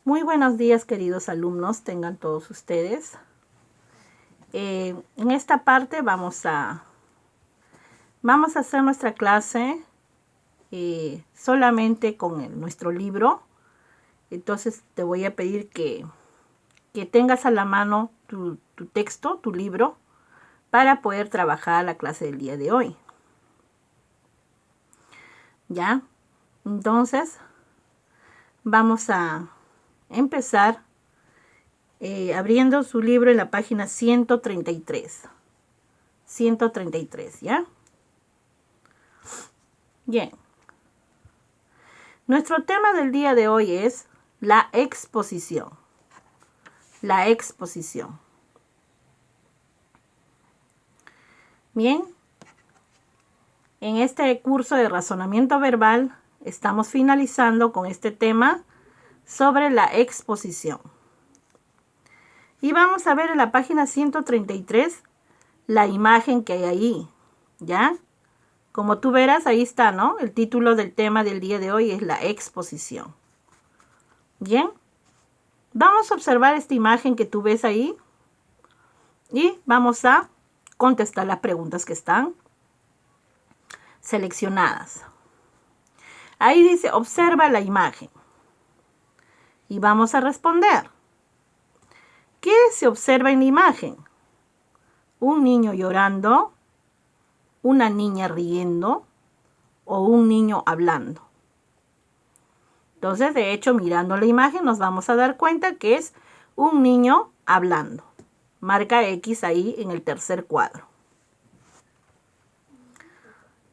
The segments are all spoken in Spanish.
Muy buenos días, queridos alumnos, tengan todos ustedes. En esta parte vamos a hacer nuestra clase solamente con nuestro libro. Entonces te voy a pedir que tengas a la mano tu texto, tu libro, para poder trabajar la clase del día de hoy. ¿Ya? Entonces, vamos a empezar abriendo su libro en la página 133. 133, ¿ya? Bien. Nuestro tema del día de hoy es la exposición. La exposición. Bien. En este curso de razonamiento verbal estamos finalizando con este tema sobre la exposición. Y vamos a ver en la página 133 la imagen que hay ahí, ¿ya? Como tú verás, ahí está, ¿no? El título del tema del día de hoy es la exposición. Bien. Vamos a observar esta imagen que tú ves ahí y vamos a contestar las preguntas que están seleccionadas. Ahí dice, observa la imagen. Y vamos a responder. ¿Qué se observa en la imagen? ¿Un niño llorando? ¿Una niña riendo? ¿O un niño hablando? Entonces, de hecho, mirando la imagen nos vamos a dar cuenta que es un niño hablando. Marca X ahí en el tercer cuadro.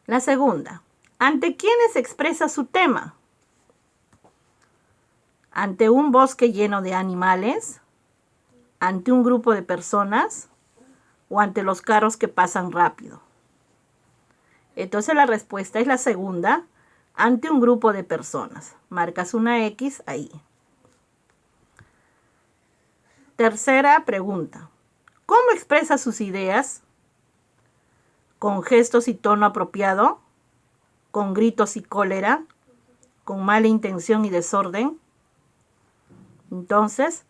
La segunda. ¿Ante quiénes expresa su tema? ¿Ante un bosque lleno de animales? ¿Ante un grupo de personas? ¿O ante los carros que pasan rápido? Entonces la respuesta es la segunda, ante un grupo de personas. Marcas una X ahí. Tercera pregunta. ¿Cómo expresa sus ideas? ¿Con gestos y tono apropiado? ¿Con gritos y cólera? ¿Con mala intención y desorden? Entonces,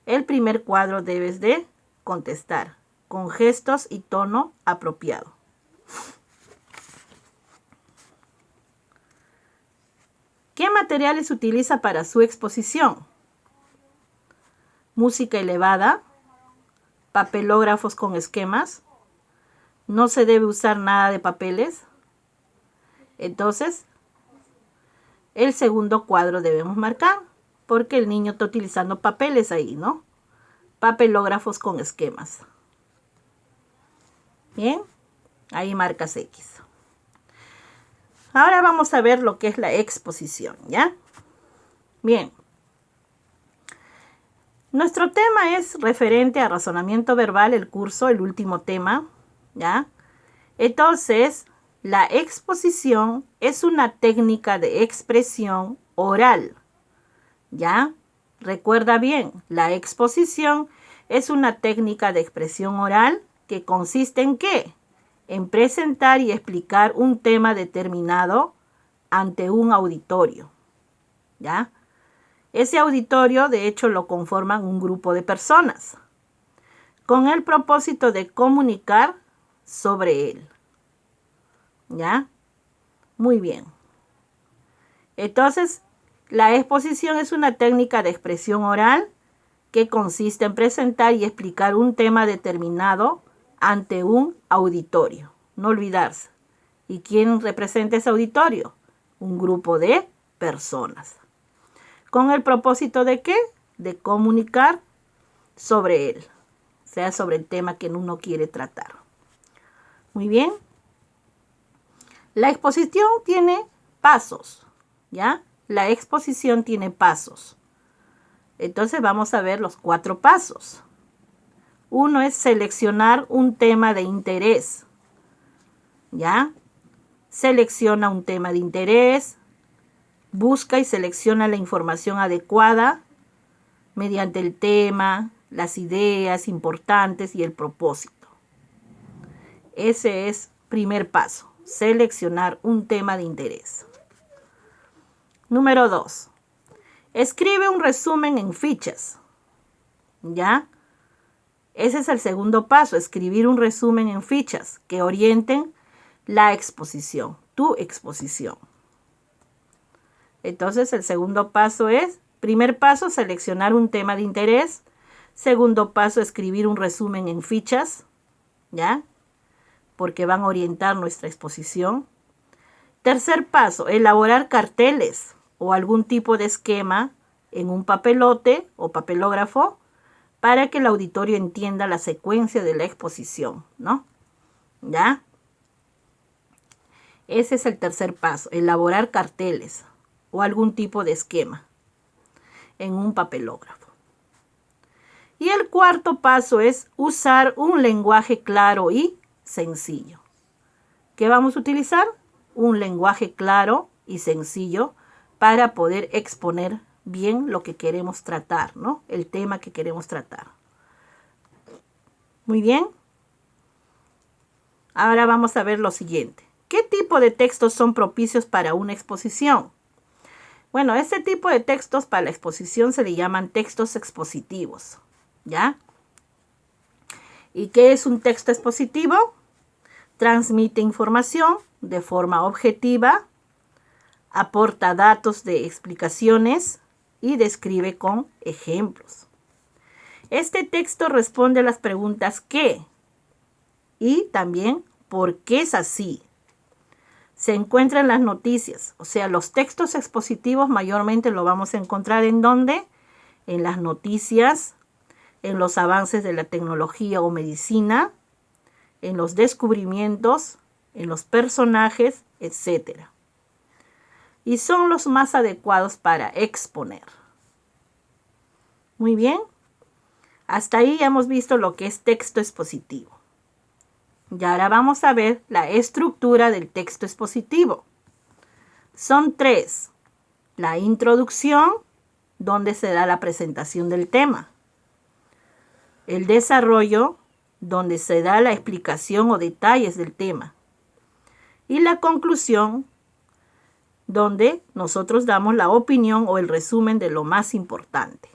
el primer cuadro debes de contestar. Con gestos y tono apropiado. ¿Qué materiales utiliza para su exposición? Música elevada, papelógrafos con esquemas, no se debe usar nada de papeles. Entonces, el segundo cuadro debemos marcar, porque el niño está utilizando papeles ahí, ¿no? Papelógrafos con esquemas. Bien, ahí marcas X. Ahora vamos a ver lo que es la exposición, ¿ya? Bien. Nuestro tema es referente a razonamiento verbal, el curso, el último tema, ¿ya? Entonces, la exposición es una técnica de expresión oral, ¿ya? Recuerda bien, la exposición es una técnica de expresión oral que consiste en ¿qué? En presentar y explicar un tema determinado ante un auditorio, ¿ya? Ese auditorio, de hecho, lo conforman un grupo de personas, con el propósito de comunicar sobre él, ¿ya? Muy bien. Entonces, la exposición es una técnica de expresión oral que consiste en presentar y explicar un tema determinado ante un auditorio. No olvidarse. ¿Y quién representa ese auditorio? Un grupo de personas. ¿Con el propósito de qué? De comunicar sobre él, o sea, sobre el tema que uno quiere tratar. Muy bien. La exposición tiene pasos, ¿ya? La exposición tiene pasos. Entonces vamos a ver los 4 pasos. Uno es seleccionar un tema de interés, ¿ya? Selecciona un tema de interés, busca y selecciona la información adecuada mediante el tema, las ideas importantes y el propósito. Ese es primer paso, seleccionar un tema de interés. Número 2. Escribe un resumen en fichas. ¿Ya? Ese es el segundo paso, escribir un resumen en fichas que orienten la exposición, tu exposición. Entonces, el segundo paso es, primer paso, seleccionar un tema de interés. Segundo paso, escribir un resumen en fichas, ¿ya? Porque van a orientar nuestra exposición. Tercer paso, elaborar carteles o algún tipo de esquema en un papelote o papelógrafo para que el auditorio entienda la secuencia de la exposición, ¿no? ¿Ya? Ese es el tercer paso, elaborar carteles o algún tipo de esquema en un papelógrafo. Y el cuarto paso es usar un lenguaje claro y sencillo. ¿Qué vamos a utilizar? Un lenguaje claro y sencillo para poder exponer bien lo que queremos tratar, ¿no? El tema que queremos tratar. Muy bien. Ahora vamos a ver lo siguiente. ¿Qué tipo de textos son propicios para una exposición? Bueno, este tipo de textos para la exposición se le llaman textos expositivos, ¿ya? ¿Y qué es un texto expositivo? Transmite información de forma objetiva, aporta datos de explicaciones y describe con ejemplos. Este texto responde a las preguntas ¿qué? Y también ¿por qué es así? Se encuentra en las noticias, o sea, los textos expositivos mayormente lo vamos a encontrar ¿en dónde? En las noticias, en los avances de la tecnología o medicina, en los descubrimientos, en los personajes, etc. Y son los más adecuados para exponer. Muy bien. Hasta ahí ya hemos visto lo que es texto expositivo. Y ahora vamos a ver la estructura del texto expositivo. Son tres. La introducción, donde se da la presentación del tema. El desarrollo, donde se da la explicación o detalles del tema. Y la conclusión, donde nosotros damos la opinión o el resumen de lo más importante.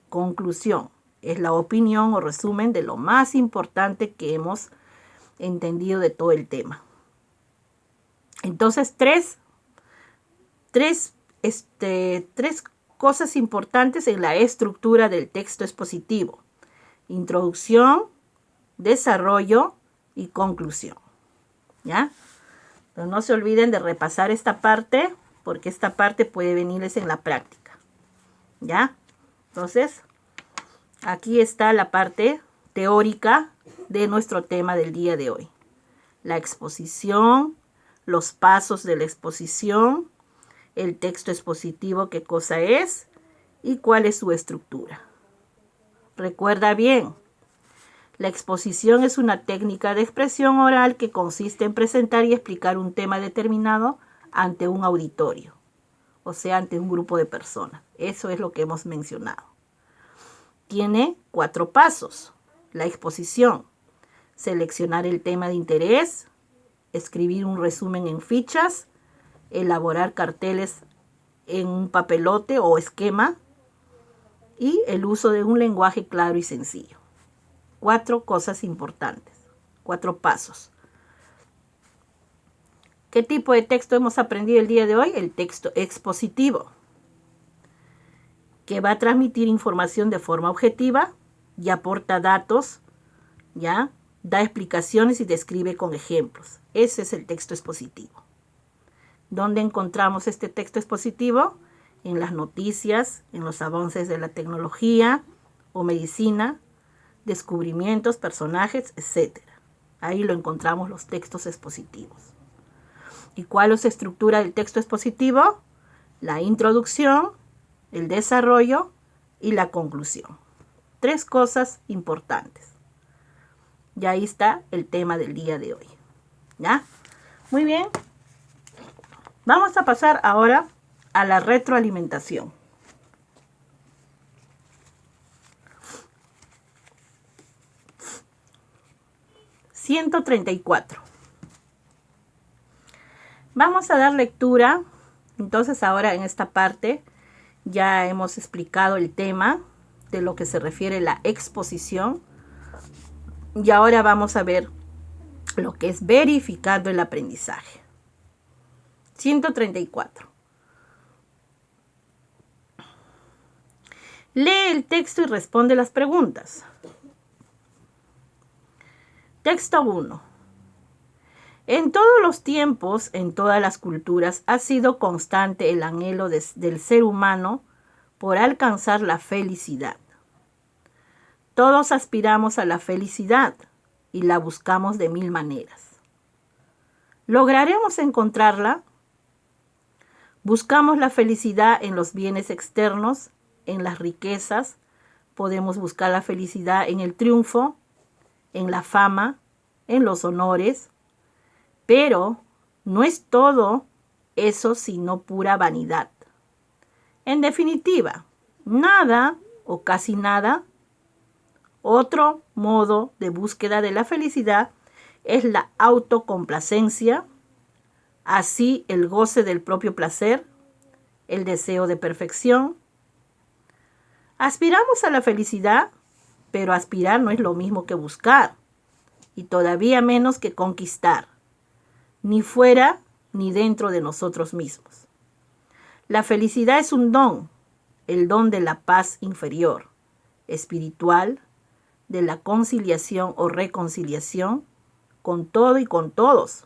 Conclusión es la opinión o resumen de lo más importante que hemos entendido de todo el tema. Entonces, tres cosas importantes en la estructura del texto expositivo. Introducción, desarrollo y conclusión. ¿Ya? Pero no se olviden de repasar esta parte, porque esta parte puede venirles en la práctica. ¿Ya? Entonces, aquí está la parte teórica de nuestro tema del día de hoy. La exposición, los pasos de la exposición, el texto expositivo, qué cosa es y cuál es su estructura. Recuerda bien, la exposición es una técnica de expresión oral que consiste en presentar y explicar un tema determinado ante un auditorio, o sea, ante un grupo de personas. Eso es lo que hemos mencionado. Tiene 4 pasos. La exposición, seleccionar el tema de interés, escribir un resumen en fichas, elaborar carteles en un papelote o esquema y el uso de un lenguaje claro y sencillo. 4 cosas importantes, 4 pasos. ¿Qué tipo de texto hemos aprendido el día de hoy? El texto expositivo, que va a transmitir información de forma objetiva y aporta datos, ¿ya? Da explicaciones y describe con ejemplos. Ese es el texto expositivo. ¿Dónde encontramos este texto expositivo? En las noticias, en los avances de la tecnología o medicina, descubrimientos, personajes, etc. Ahí lo encontramos los textos expositivos. ¿Y cuál es la estructura del texto expositivo? La introducción, el desarrollo y la conclusión. 3 cosas importantes. Y ahí está el tema del día de hoy. ¿Ya? Muy bien. Vamos a pasar ahora a la retroalimentación. ...134... Vamos a dar lectura, entonces ahora en esta parte, Ya hemos explicado el tema de lo que se refiere la exposición. Y ahora vamos a ver lo que es verificando el aprendizaje. 134. Lee el texto y responde las preguntas. Texto 1. En todos los tiempos, en todas las culturas, ha sido constante el anhelo del ser humano por alcanzar la felicidad. Todos aspiramos a la felicidad y la buscamos de mil maneras. ¿Lograremos encontrarla? Buscamos la felicidad en los bienes externos, en las riquezas. Podemos buscar la felicidad en el triunfo, en la fama, en los honores. Pero no es todo eso sino pura vanidad. En definitiva, nada o casi nada. Otro modo de búsqueda de la felicidad es la autocomplacencia, así el goce del propio placer, el deseo de perfección. Aspiramos a la felicidad, pero aspirar no es lo mismo que buscar, y todavía menos que conquistar, ni fuera ni dentro de nosotros mismos. La felicidad es un don, el don de la paz inferior, espiritual, de la conciliación o reconciliación con todo y con todos,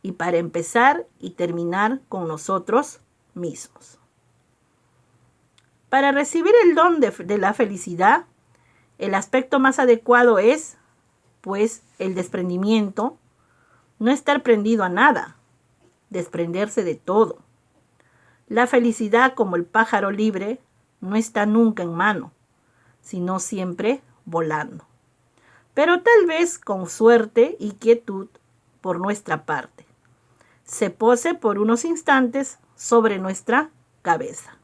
y para empezar y terminar con nosotros mismos. Para recibir el don de la felicidad, el aspecto más adecuado es, pues, el desprendimiento, no estar prendido a nada, desprenderse de todo. La felicidad, como el pájaro libre, no está nunca en mano, sino siempre volando. Pero tal vez con suerte y quietud por nuestra parte, se pose por unos instantes sobre nuestra cabeza.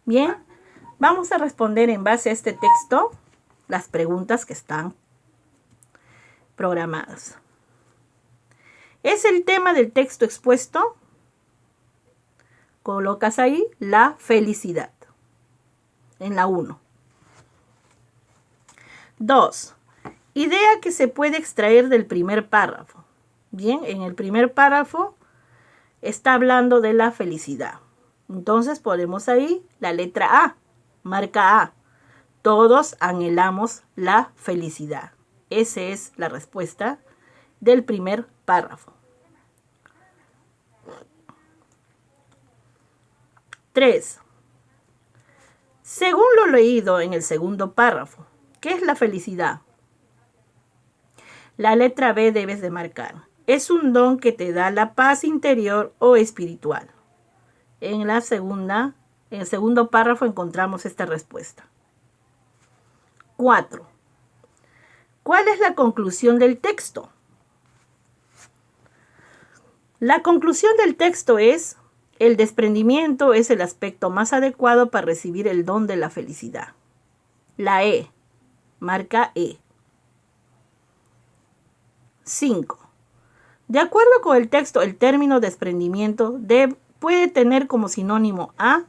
Bien, vamos a responder en base a este texto las preguntas que están programadas. ¿Es el tema del texto expuesto? Colocas ahí la felicidad en la 1. 2. Idea que se puede extraer del primer párrafo. Bien, en el primer párrafo está hablando de la felicidad. Entonces ponemos ahí la letra A, marca A. Todos anhelamos la felicidad. Esa es la respuesta del primer párrafo. 3. Según lo leído en el segundo párrafo, ¿qué es la felicidad? La letra B debes de marcar. Es un don que te da la paz interior o espiritual. En el segundo párrafo encontramos esta respuesta. 4. ¿Cuál es la conclusión del texto? La conclusión del texto es: el desprendimiento es el aspecto más adecuado para recibir el don de la felicidad. La E, marca E. 5. De acuerdo con el texto, el término desprendimiento puede tener como sinónimo a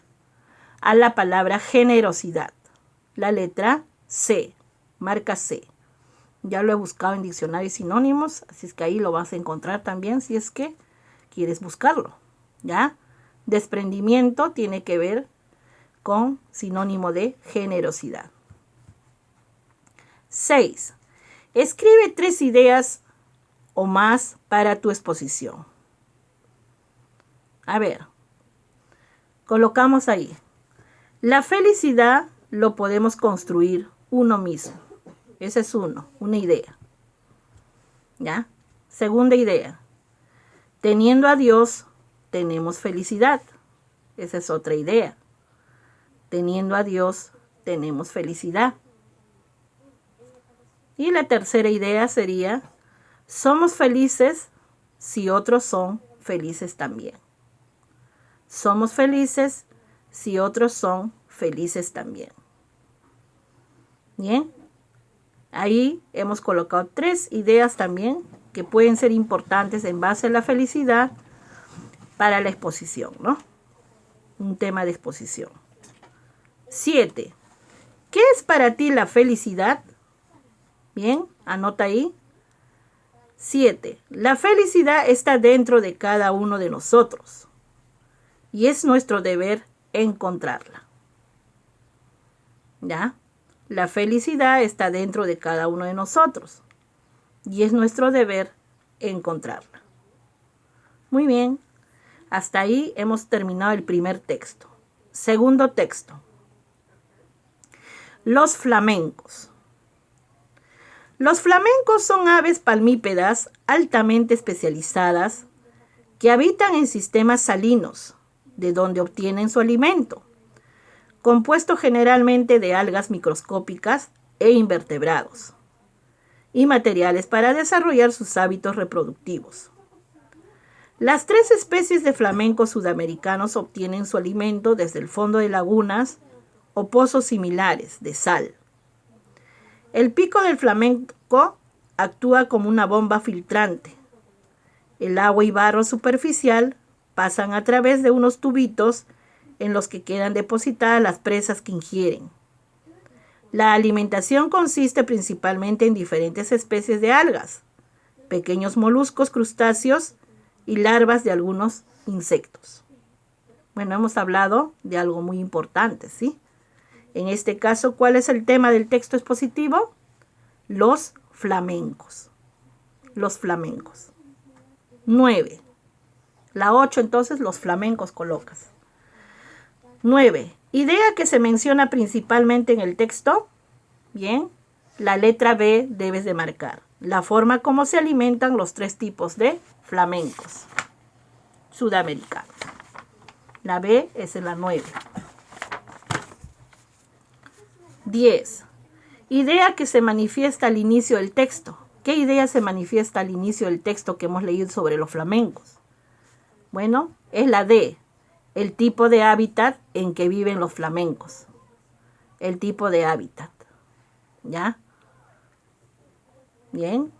la palabra generosidad. La letra C, marca C. Ya lo he buscado en diccionarios sinónimos, así es que ahí lo vas a encontrar también si es que quieres buscarlo. ¿Ya? Desprendimiento tiene que ver con sinónimo de generosidad. 6. Escribe 3 ideas o más para tu exposición. A ver, colocamos ahí. La felicidad lo podemos construir uno mismo. Ese es una idea. ¿Ya? Segunda idea. Teniendo a Dios, tenemos felicidad. Esa es otra idea. Teniendo a Dios, tenemos felicidad. Y la tercera idea sería: somos felices si otros son felices también. Somos felices si otros son felices también. Bien. Ahí hemos colocado 3 ideas también que pueden ser importantes en base a la felicidad para la exposición, ¿no? un tema de exposición. 7. ¿Qué es para ti la felicidad? Bien, anota ahí. 7. La felicidad está dentro de cada uno de nosotros y es nuestro deber encontrarla. ¿Ya? La felicidad está dentro de cada uno de nosotros y es nuestro deber encontrarla. Muy bien. Hasta ahí hemos terminado el primer texto. Segundo texto. Los flamencos. Los flamencos son aves palmípedas altamente especializadas que habitan en sistemas salinos, de donde obtienen su alimento, compuesto generalmente de algas microscópicas e invertebrados, y materiales para desarrollar sus hábitos reproductivos. Las 3 especies de flamencos sudamericanos obtienen su alimento desde el fondo de lagunas o pozos similares de sal. El pico del flamenco actúa como una bomba filtrante. El agua y barro superficial pasan a través de unos tubitos en los que quedan depositadas las presas que ingieren. La alimentación consiste principalmente en diferentes especies de algas, pequeños moluscos, crustáceos y larvas de algunos insectos. Bueno, hemos hablado de algo muy importante, ¿sí? En este caso, ¿cuál es el tema del texto expositivo? Los flamencos. Los flamencos. 9. La 8, entonces, los flamencos colocas. 9. Idea que se menciona principalmente en el texto. Bien. La letra B debes de marcar. La forma como se alimentan los 3 tipos de flamencos sudamericanos. La B es en la 9. 10. Idea que se manifiesta al inicio del texto. ¿Qué idea se manifiesta al inicio del texto que hemos leído sobre los flamencos? Bueno, es la D. El tipo de hábitat en que viven los flamencos. El tipo de hábitat. ¿Ya? Bien.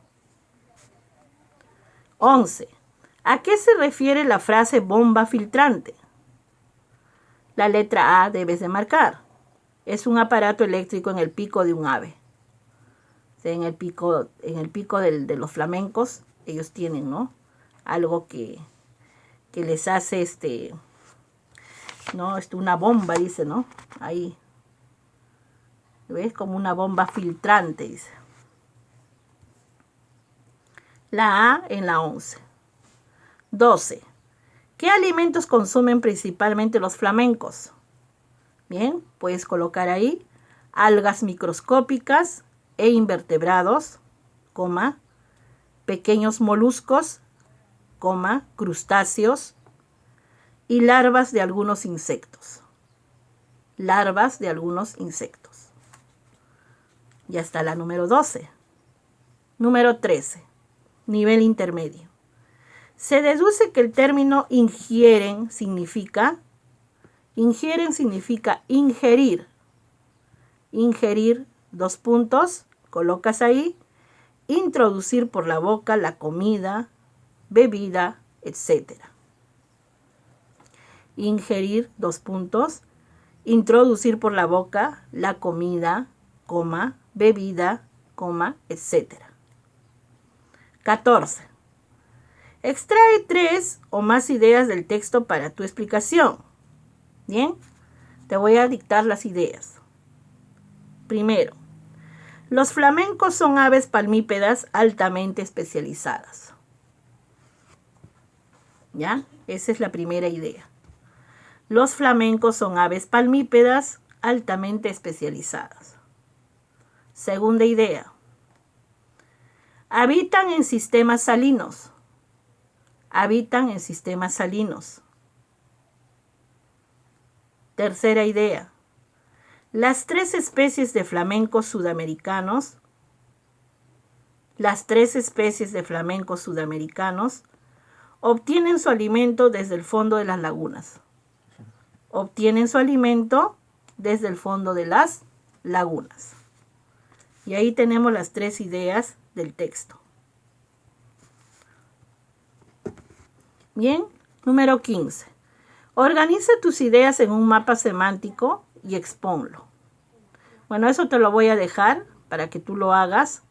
11. ¿A qué se refiere la frase bomba filtrante? La letra A debes de marcar. Es un aparato eléctrico en el pico de un ave. O sea, en el pico de los flamencos, ellos tienen, ¿no? Algo que les hace ¿no? Una bomba, dice, ¿no? Ahí. ¿Ves? Como una bomba filtrante, dice. La A en la 11. 12. ¿Qué alimentos consumen principalmente los flamencos? Bien, puedes colocar ahí algas microscópicas e invertebrados, coma, pequeños moluscos, coma, crustáceos y larvas de algunos insectos. Larvas de algunos insectos. Ya está la número 12. Número 13. Nivel intermedio. Se deduce que el término ingieren significa ingerir. Ingerir, 2 puntos, colocas ahí. Introducir por la boca la comida, bebida, etc. Ingerir, 2 puntos. Introducir por la boca la comida, coma, bebida, coma, etc. 14. Extrae 3 o más ideas del texto para tu explicación. Bien, te voy a dictar las ideas. Primero, los flamencos son aves palmípedas altamente especializadas. ¿Ya? Esa es la primera idea. Los flamencos son aves palmípedas altamente especializadas. Segunda idea. Habitan en sistemas salinos. Habitan en sistemas salinos. Tercera idea. Las 3 especies de flamencos sudamericanos obtienen su alimento desde el fondo de las lagunas. Obtienen su alimento desde el fondo de las lagunas. Y ahí tenemos las 3 ideas del texto. Bien, número 15. Organiza tus ideas en un mapa semántico y expónlo. Bueno, eso te lo voy a dejar para que tú lo hagas.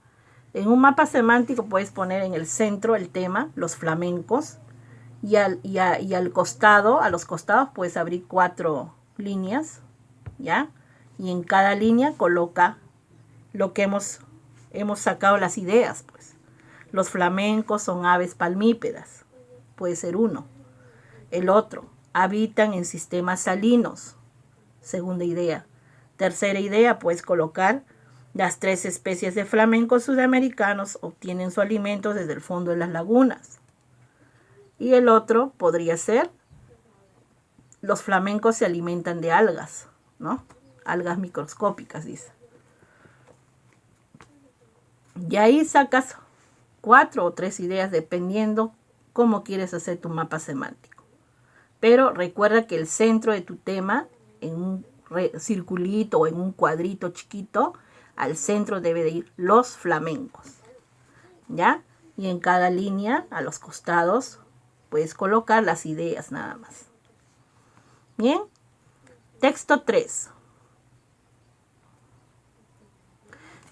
En un mapa semántico puedes poner en el centro el tema, los flamencos, y al costado, a los costados puedes abrir 4 líneas, ¿ya? Y en cada línea coloca lo que hemos sacado las ideas, pues. Los flamencos son aves palmípedas, puede ser uno. El otro, habitan en sistemas salinos, segunda idea. Tercera idea, puedes colocar las 3 especies de flamencos sudamericanos obtienen su alimento desde el fondo de las lagunas. Y el otro podría ser, los flamencos se alimentan de algas, ¿no? Algas microscópicas, dice. Y ahí sacas 4 o 3 ideas dependiendo cómo quieres hacer tu mapa semántico. Pero recuerda que el centro de tu tema, en un circulito o en un cuadrito chiquito, al centro debe de ir los flamencos, ¿ya? Y en cada línea, a los costados, puedes colocar las ideas nada más. Bien. Texto 3.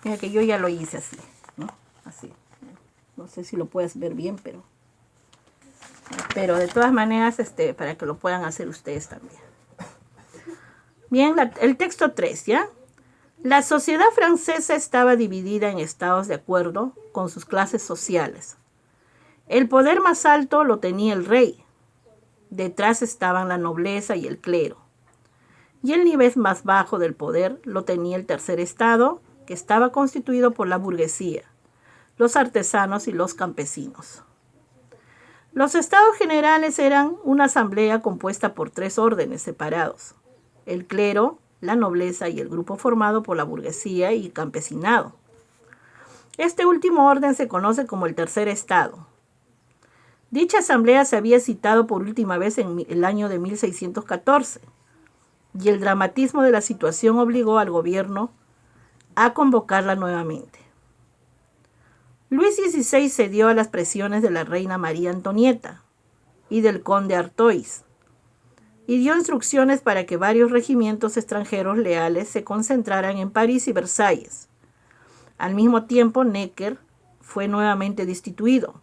Mira que yo ya lo hice así, ¿no? Así. No sé si lo puedes ver bien, pero de todas maneras, para que lo puedan hacer ustedes también. Bien, el texto 3, ¿ya? La sociedad francesa estaba dividida en estados de acuerdo con sus clases sociales. El poder más alto lo tenía el rey. Detrás estaban la nobleza y el clero. Y el nivel más bajo del poder lo tenía el tercer estado, que estaba constituido por la burguesía, los artesanos y los campesinos. Los estados generales eran una asamblea compuesta por 3 órdenes separados: el clero, la nobleza y el grupo formado por la burguesía y campesinado. Este último orden se conoce como el tercer estado. Dicha asamblea se había citado por última vez en el año de 1614, y el dramatismo de la situación obligó al gobierno a convocarla nuevamente. Luis XVI cedió a las presiones de la reina María Antonieta y del conde Artois, y dio instrucciones para que varios regimientos extranjeros leales se concentraran en París y Versalles. Al mismo tiempo, Necker fue nuevamente destituido.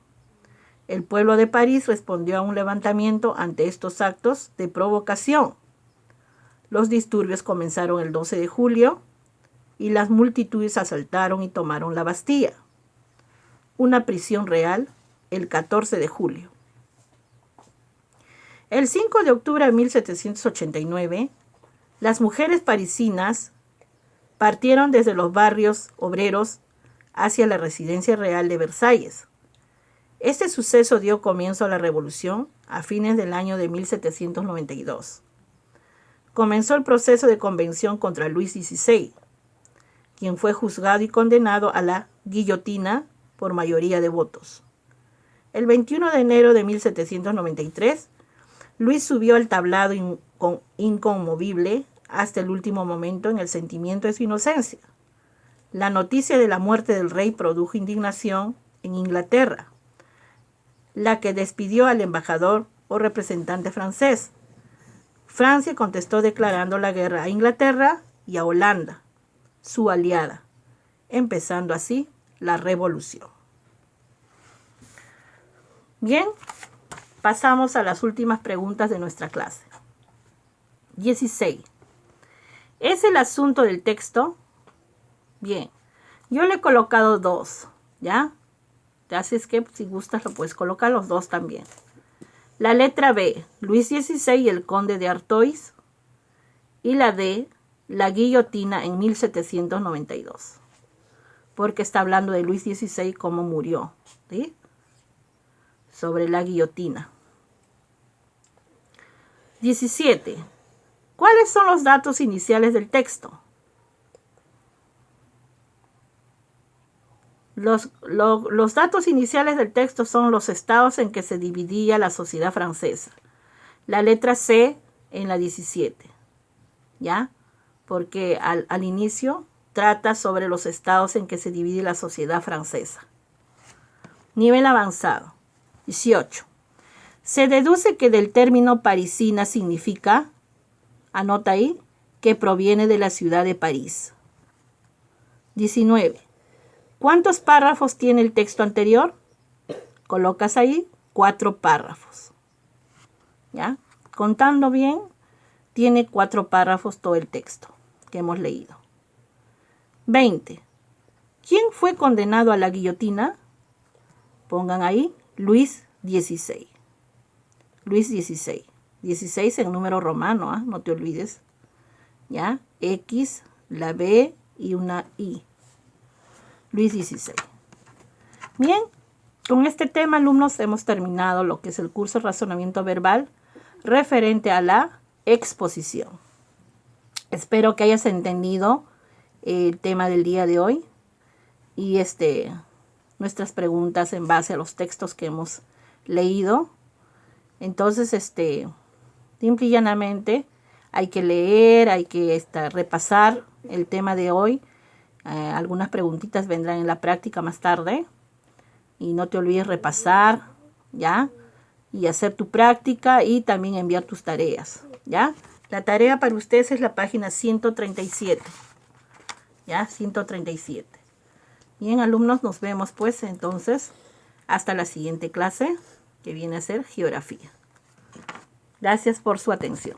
El pueblo de París respondió a un levantamiento ante estos actos de provocación. Los disturbios comenzaron el 12 de julio y las multitudes asaltaron y tomaron la Bastilla, una prisión real, el 14 de julio. El 5 de octubre de 1789, las mujeres parisinas partieron desde los barrios obreros hacia la residencia real de Versalles. Este suceso dio comienzo a la revolución a fines del año de 1792. Comenzó el proceso de convención contra Luis XVI, quien fue juzgado y condenado a la guillotina por mayoría de votos. El 21 de enero de 1793, Luis subió al tablado inconmovible hasta el último momento en el sentimiento de su inocencia. La noticia de la muerte del rey produjo indignación en Inglaterra, la que despidió al embajador o representante francés. Francia contestó declarando la guerra a Inglaterra y a Holanda, su aliada, empezando así la revolución. Bien, pasamos a las últimas preguntas de nuestra clase. 16. ¿Es el asunto del texto? Bien, yo le he colocado 2, ¿ya? Así es que si gustas lo puedes colocar los 2 también. La letra B, Luis XVI y el conde de Artois. Y la D, la guillotina en 1792. Porque está hablando de Luis XVI, cómo murió, ¿sí? Sobre la guillotina. 17. ¿Cuáles son los datos iniciales del texto? Los datos iniciales del texto son los estados en que se dividía la sociedad francesa. La letra C en la 17, ¿ya? Porque al inicio trata sobre los estados en que se divide la sociedad francesa. Nivel avanzado. 18. Se deduce que del término parisina significa, anota ahí, que proviene de la ciudad de París. 19. ¿Cuántos párrafos tiene el texto anterior? Colocas ahí 4 párrafos. ¿Ya? Contando bien, tiene 4 párrafos todo el texto que hemos leído. 20. ¿Quién fue condenado a la guillotina? Pongan ahí Luis XVI. Luis XVI. 16 en número romano, ¿eh? No te olvides. ¿Ya? X, la B y una I. Luis XVI. Bien, con este tema, alumnos, hemos terminado lo que es el curso de razonamiento verbal referente a la exposición. Espero que hayas entendido el tema del día de hoy y nuestras preguntas en base a los textos que hemos leído. Entonces, simple y llanamente hay que leer, hay que repasar el tema de hoy. Algunas preguntitas vendrán en la práctica más tarde. Y no te olvides repasar, ¿ya? Y hacer tu práctica y también enviar tus tareas, ¿ya? La tarea para ustedes es la página 137. ¿Ya? 137. Bien, alumnos, nos vemos pues entonces hasta la siguiente clase, que viene a ser geografía. Gracias por su atención.